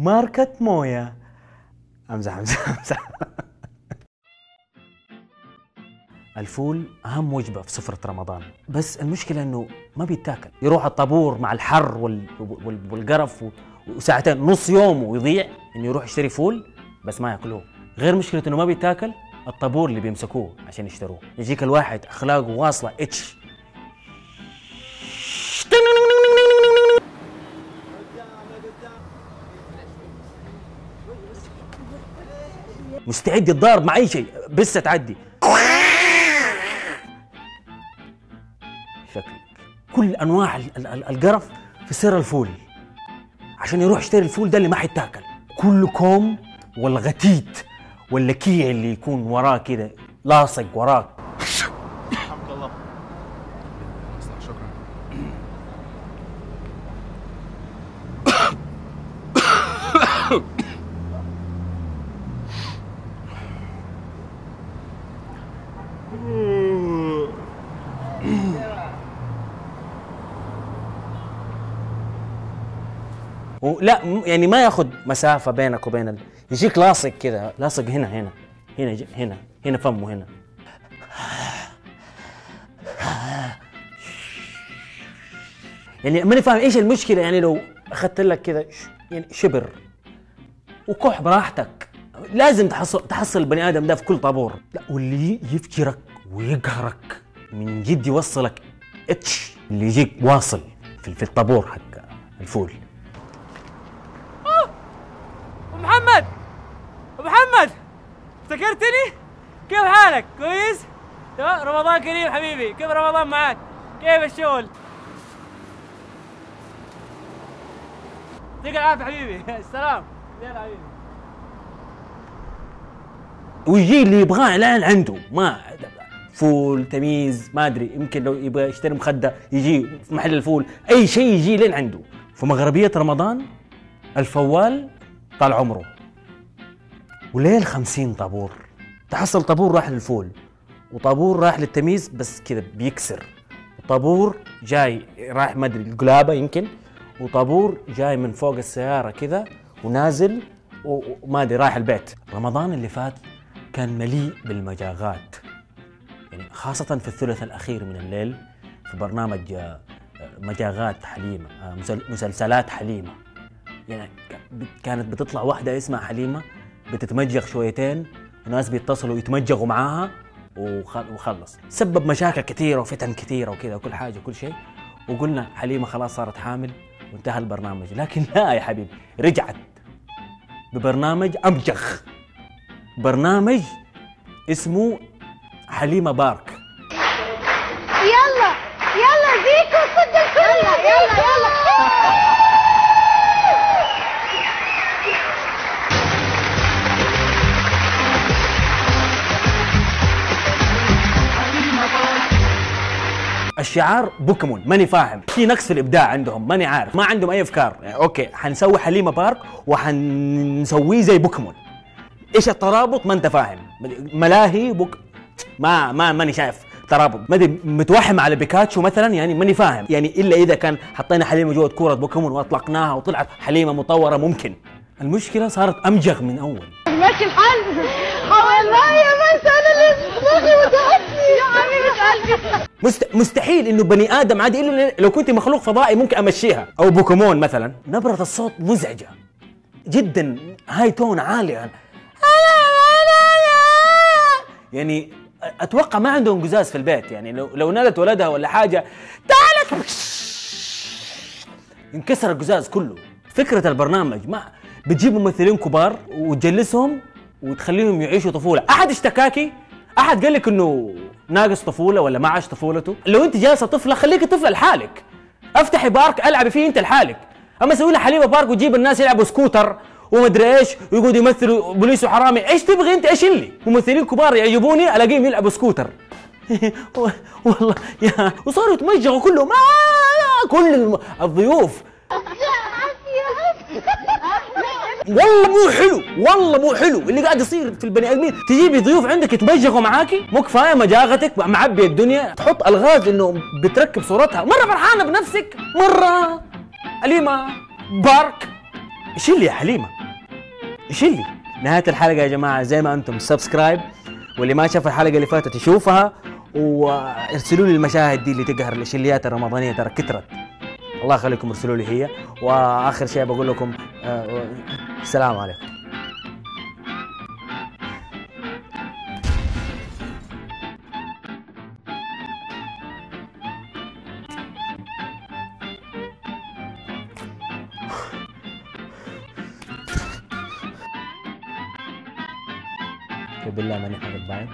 ماركة موية. امزح. الفول اهم وجبة في سفرة رمضان، بس المشكلة انه ما بيتاكل، يروح الطابور مع الحر والقرف وساعتين نص يوم ويضيع انه يروح يشتري فول بس ما ياكلوه. غير مشكلة انه ما بيتاكل، الطابور اللي بيمسكوه عشان يشتروه، يجيك الواحد اخلاقه واصلة اتش، مستعد يتضارب مع اي شيء بس تعدي. شكلك كل انواع القرف في سر الفول عشان يروح يشتري الفول ده اللي ما حيتاكل، كله كوم ولا غتيت ولا كيع اللي يكون وراه كده لاصق وراك. رحمك الله. شكرا. لا يعني ما ياخذ مسافة بينك وبين يجيك لاصق كذا، لاصق هنا فمه هنا. يعني ماني فاهم ايش المشكلة، يعني لو اخذت لك كذا يعني شبر وكح براحتك، لازم تحصل البني ادم ده في كل طابور. لا واللي يفجرك ويقهرك من جد يوصلك اتش اللي يجيك واصل في الطابور حق الفول. ابو محمد افتكرتني؟ كيف حالك؟ كويس؟ تمام. رمضان كريم حبيبي، كيف رمضان معاك؟ كيف الشغل؟ يعطيك العافيه حبيبي. السلام. يلا حبيبي. ويجي اللي يبغاه الان عنده، ما فول تميز ما ادري، يمكن لو يبغى يشتري مخده يجي في محل الفول، اي شيء يجي لين عنده. في مغربيه رمضان الفوال طال عمره، وليل 50 طابور، تحصل طابور راح للفول وطابور راح للتمييز بس كذا بيكسر، وطابور جاي رايح ما ادري القلابه يمكن، وطابور جاي من فوق السياره كذا ونازل وما ادري رايح البيت. رمضان اللي فات كان مليء بالمجاغات، يعني خاصه في الثلث الاخير من الليل في برنامج مجاغات حليمه، مسلسلات حليمه. يعني كانت بتطلع واحده اسمها حليمه بتتمجغ شويتين وناس بيتصلوا يتمجغوا معاها وخلص. سبب مشاكل كثيرة وفتن كثيرة وكذا وكل حاجة وكل شيء، وقلنا حليمة خلاص صارت حامل وانتهى البرنامج. لكن لا يا حبيبي، رجعت ببرنامج أمجغ، برنامج اسمه حليمة بارك. يلا زيكو صد الكل، يلا الشعار بوكيمون، ماني فاهم، في نقص في الابداع عندهم، ماني عارف، ما عندهم اي افكار. يعني اوكي حنسوي حليمه بارك وحنسويه زي بوكيمون، ايش الترابط؟ ما انت فاهم. ملاهي ماني شايف ترابط، ما ادري متوحم على بيكاتشو مثلا، يعني ماني فاهم. يعني الا اذا كان حطينا حليمه جوه كوره بوكيمون واطلقناها وطلعت حليمه مطوره ممكن. المشكله صارت امجغ من اول. ماشي الحال والله يا مسألة اللي دماغي وجعتني يا حبيبة قلبي. مستحيل انه بني ادم عادي، الا لو كنت مخلوق فضائي ممكن امشيها، او بوكيمون مثلا. نبرة الصوت مزعجة جدا، هاي تون عالية، يعني اتوقع ما عندهم قزاز في البيت، يعني لو نالت ولدها ولا حاجة تعالت ينكسر القزاز كله. فكرة البرنامج ما بتجيب ممثلين كبار وتجلسهم وتخليهم يعيشوا طفولة. احد اشتكاكي؟ احد قال لك انه ناقص طفولة ولا ما عاش طفولته؟ لو انت جالسة طفلة خليكي طفلة لحالك، افتحي بارك العبي فيه انت لحالك. اما سوي لها حليمة بارك وتجيب الناس يلعبوا سكوتر ومدري ايش ويقعدوا يمثلوا بوليس وحرامي، ايش تبغي انت؟ ايش اللي ممثلين كبار يعجبوني الاقيهم يلعبوا سكوتر. والله يا وصاروا يتمجغوا كلهم، كل الضيوف. والله مو حلو اللي قاعد يصير في البني ادمين. تجيبي ضيوف عندك يتمجغوا معاكي، مو كفايه مجاغتك معبي الدنيا، تحط الغاز انه بتركب صورتها، مره فرحانه بنفسك، مره حليمه بارك ايش اللي يا حليمه؟ ايش اللي؟ نهايه الحلقه يا جماعه زي ما انتم سبسكرايب، واللي ما شاف الحلقه اللي فاتت يشوفها، وارسلوا لي المشاهد دي اللي تقهر الاشليات الرمضانيه ترى كترت. الله يخليكم ارسلوا لي هي. واخر شيء بقول لكم السلام عليكم. بالله ماني حاجة بعد.